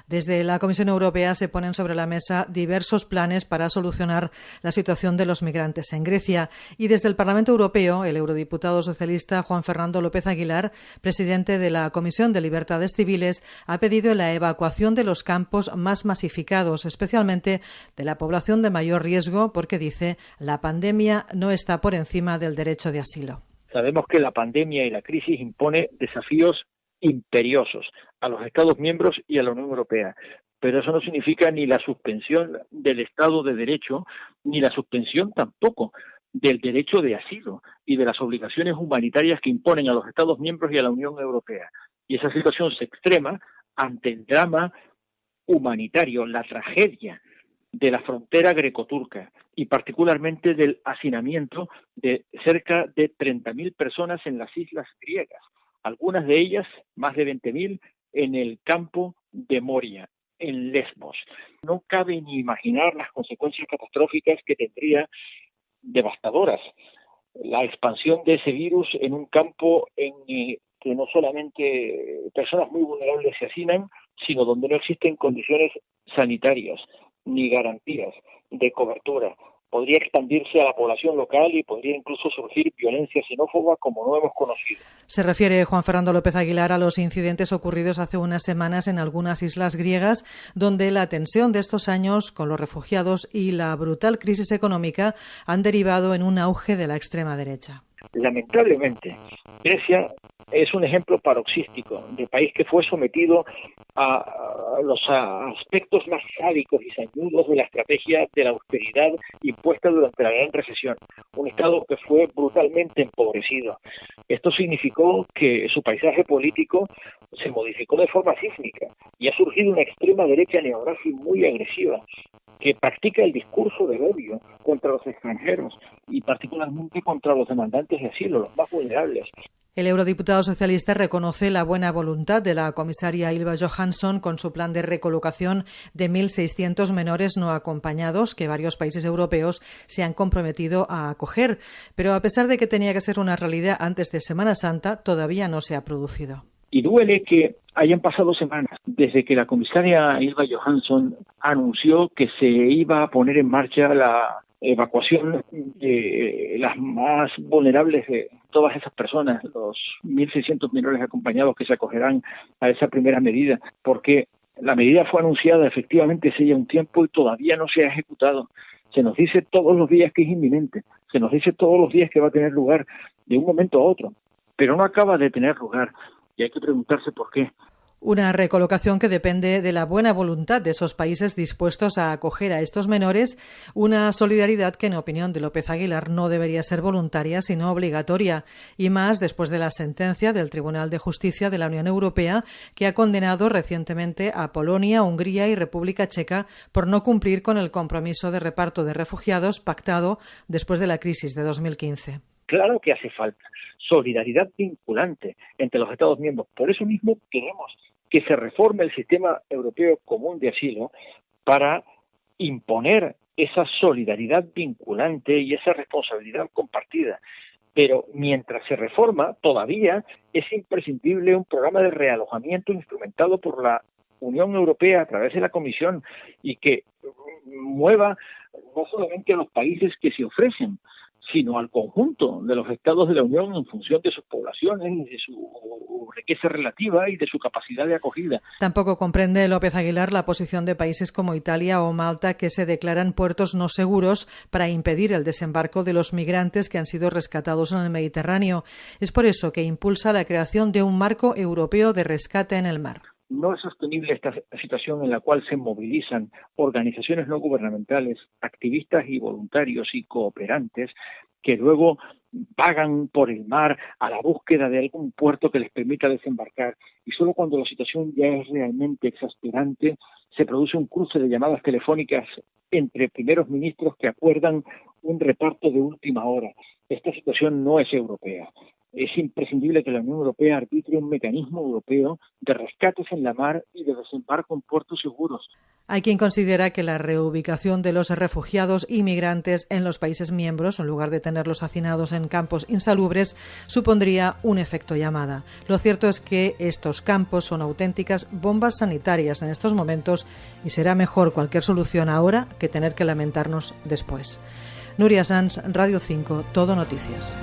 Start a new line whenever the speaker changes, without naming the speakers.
Desde la Comisión Europea se ponen sobre la mesa diversos planes para solucionar la situación de los migrantes en Grecia. Y desde el Parlamento Europeo, el eurodiputado socialista Juan Fernando López Aguilar, presidente de la Comisión de Libertades Civiles, ha pedido la evacuación de los campos más masificados, especialmente de la población de mayor riesgo, porque dice la pandemia no está por encima del derecho de asilo.
Sabemos que la pandemia y la crisis impone desafíos imperiosos a los Estados miembros y a la Unión Europea, pero eso no significa ni la suspensión del Estado de Derecho, ni la suspensión tampoco del derecho de asilo y de las obligaciones humanitarias que imponen a los Estados miembros y a la Unión Europea. Y esa situación se extrema ante el drama humanitario, la tragedia de la frontera greco-turca y particularmente del hacinamiento de cerca de 30.000 personas en las islas griegas, algunas de ellas, más de 20.000, en el campo de Moria, en Lesbos. No cabe ni imaginar las consecuencias catastróficas que tendría, devastadoras, la expansión de ese virus en un campo en que no solamente personas muy vulnerables se hacinan, sino donde no existen condiciones sanitarias ni garantías de cobertura. Podría expandirse a la población local y podría incluso surgir violencia xenófoba como no hemos conocido.
Se refiere Juan Fernando López Aguilar a los incidentes ocurridos hace unas semanas en algunas islas griegas, donde la tensión de estos años con los refugiados y la brutal crisis económica han derivado en un auge de la extrema derecha.
Lamentablemente, Grecia es un ejemplo paroxístico de país que fue sometido a los aspectos más sádicos y sañudos de la estrategia de la austeridad impuesta durante la gran recesión. Un Estado que fue brutalmente empobrecido. Esto significó que su paisaje político se modificó de forma sísmica y ha surgido una extrema derecha neonazi muy agresiva que practica el discurso de odio contra los extranjeros y particularmente contra los demandantes de asilo, los más vulnerables.
El eurodiputado socialista reconoce la buena voluntad de la comisaria Ylva Johansson con su plan de recolocación de 1.600 menores no acompañados que varios países europeos se han comprometido a acoger, pero a pesar de que tenía que ser una realidad antes de Semana Santa, todavía no se ha producido.
Y duele que hayan pasado semanas desde que la comisaria Ylva Johansson anunció que se iba a poner en marcha la evacuación de las más vulnerables de todas esas personas, los 1.600 menores acompañados que se acogerán a esa primera medida, porque la medida fue anunciada efectivamente hace ya un tiempo y todavía no se ha ejecutado. Se nos dice todos los días que es inminente, se nos dice todos los días que va a tener lugar de un momento a otro, pero no acaba de tener lugar. Y hay que preguntarse por qué.
Una recolocación que depende de la buena voluntad de esos países dispuestos a acoger a estos menores, una solidaridad que, en opinión de López Aguilar, no debería ser voluntaria, sino obligatoria, y más después de la sentencia del Tribunal de Justicia de la Unión Europea, que ha condenado recientemente a Polonia, Hungría y República Checa por no cumplir con el compromiso de reparto de refugiados pactado después de la crisis de 2015.
Claro que hace falta solidaridad vinculante entre los Estados miembros. Por eso mismo queremos que se reforme el sistema europeo común de asilo para imponer esa solidaridad vinculante y esa responsabilidad compartida. Pero mientras se reforma, todavía es imprescindible un programa de realojamiento instrumentado por la Unión Europea a través de la Comisión y que mueva no solamente a los países que se ofrecen, sino al conjunto de los estados de la Unión en función de sus poblaciones y de su riqueza relativa y de su capacidad de acogida.
Tampoco comprende López Aguilar la posición de países como Italia o Malta que se declaran puertos no seguros para impedir el desembarco de los migrantes que han sido rescatados en el Mediterráneo. Es por eso que impulsa la creación de un marco europeo de rescate en el mar.
No es sostenible esta situación en la cual se movilizan organizaciones no gubernamentales, activistas y voluntarios y cooperantes que luego vagan por el mar a la búsqueda de algún puerto que les permita desembarcar. Y solo cuando la situación ya es realmente exasperante se produce un cruce de llamadas telefónicas entre primeros ministros que acuerdan un reparto de última hora. Esta situación no es europea. Es imprescindible que la Unión Europea arbitre un mecanismo europeo de rescates en la mar y de desembarco en puertos seguros.
Hay quien considera que la reubicación de los refugiados y migrantes en los países miembros, en lugar de tenerlos hacinados en campos insalubres, supondría un efecto llamada. Lo cierto es que estos campos son auténticas bombas sanitarias en estos momentos y será mejor cualquier solución ahora que tener que lamentarnos después. Nuria Sanz, Radio 5, Todo Noticias.